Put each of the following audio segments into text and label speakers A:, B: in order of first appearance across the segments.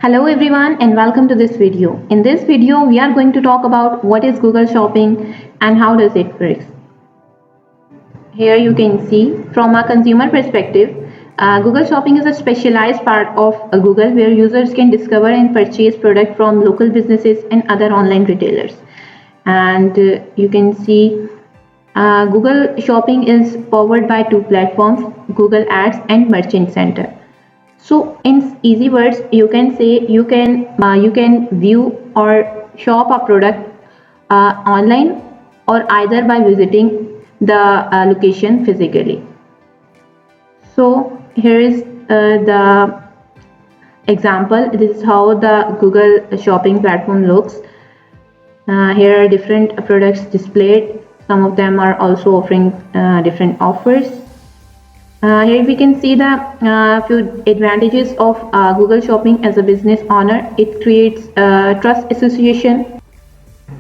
A: Hello everyone and welcome to this video. In this video, we are going to talk about what is Google Shopping and how does it work. Here you can see from a consumer perspective, Google Shopping is a specialized part of Google where users can discover and purchase products from local businesses and other online retailers. And you can see Google Shopping is powered by two platforms, Google Ads and Merchant Center. So in easy words, you can say you can view or shop a product online or either by visiting the location physically. So here is the example. This is how the Google Shopping platform looks. Here are different products displayed. Some of them are also offering different offers. Here we can see the few advantages of Google Shopping as a business owner. It creates trust association.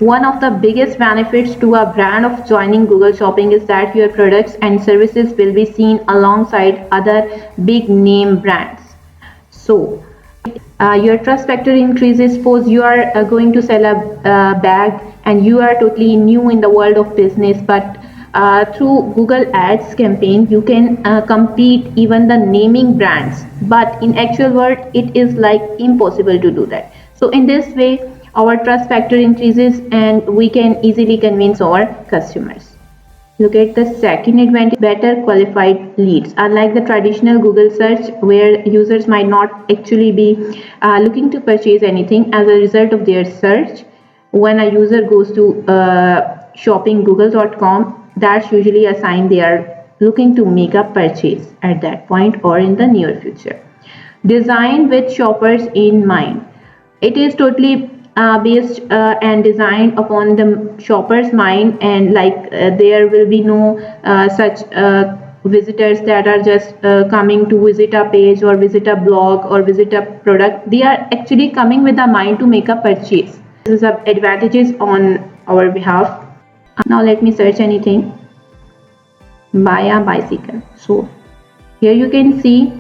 A: One of the biggest benefits to a brand of joining Google Shopping is that your products and services will be seen alongside other big name brands. So your trust factor increases. Suppose you are going to sell a bag and you are totally new in the world of business, but through Google Ads campaign, you can compete even the naming brands. But in actual world, it is like impossible to do that. So in this way, our trust factor increases and we can easily convince our customers. Look at the second advantage, better qualified leads. Unlike the traditional Google search where users might not actually be looking to purchase anything as a result of their search, when a user goes to shoppinggoogle.com, that's usually a sign they are looking to make a purchase at that point or in the near future. Designed with shoppers in mind. It is totally based and designed upon the shopper's mind, and there will be no such visitors that are just coming to visit a page or visit a blog or visit a product. They are actually coming with a mind to make a purchase. This is the advantages on our behalf. Now let me search anything. Buy a bicycle. So here you can see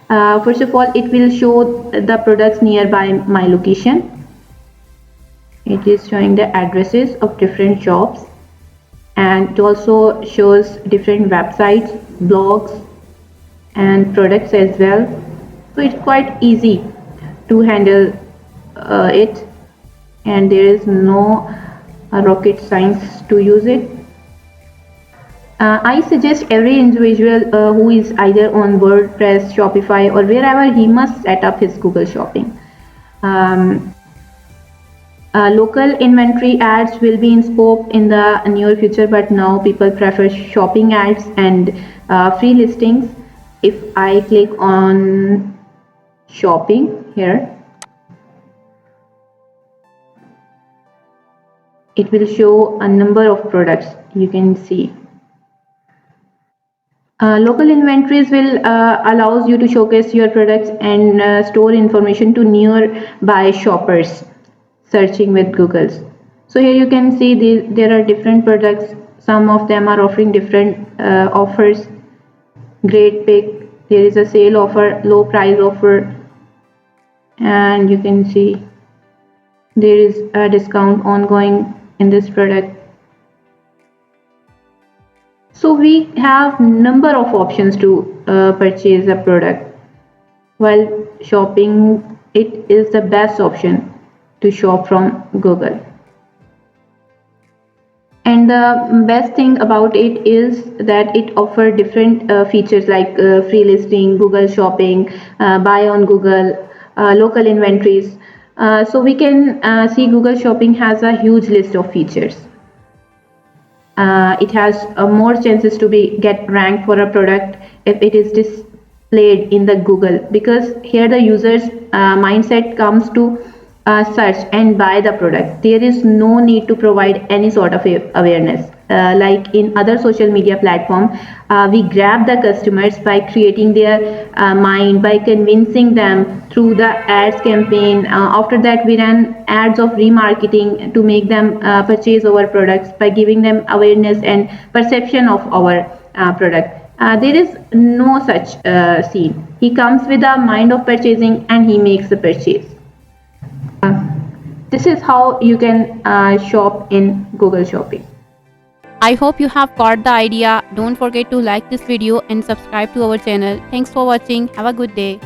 A: first of all it will show the products nearby my location. It is showing the addresses of different shops, and it also shows different websites, blogs and products as well. So it's quite easy to handle it, and there is no rocket science to use it. I suggest every individual who is either on WordPress, Shopify or wherever, he must set up his Google Shopping. Local inventory ads will be in scope in the near future, but now people prefer shopping ads and free listings. If I click on shopping here, it will show a number of products. You can see local inventories will allows you to showcase your products and store information to nearby shoppers searching with Google's. So here you can see there are different products. Some of them are offering different offers. Great pick. There is a sale offer, low price offer, and you can see there is a discount ongoing in this product. So we have number of options to purchase a product. While shopping, it is the best option to shop from Google. And the best thing about it is that it offers different features like free listing, Google Shopping, buy on Google, local inventories. So we can see Google Shopping has a huge list of features. It has more chances to get ranked for a product if it is displayed in the Google, because here the user's mindset comes to search and buy the product. There is no need to provide any sort of awareness. Like in other social media platform, we grab the customers by creating their mind, by convincing them through the ads campaign. After that, we run ads of remarketing to make them purchase our products by giving them awareness and perception of our product. There is no such scene. He comes with a mind of purchasing and he makes the purchase. This is how you can shop in Google Shopping.
B: I hope you have got the idea. Don't forget to like this video and subscribe to our channel. Thanks for watching. Have a good day.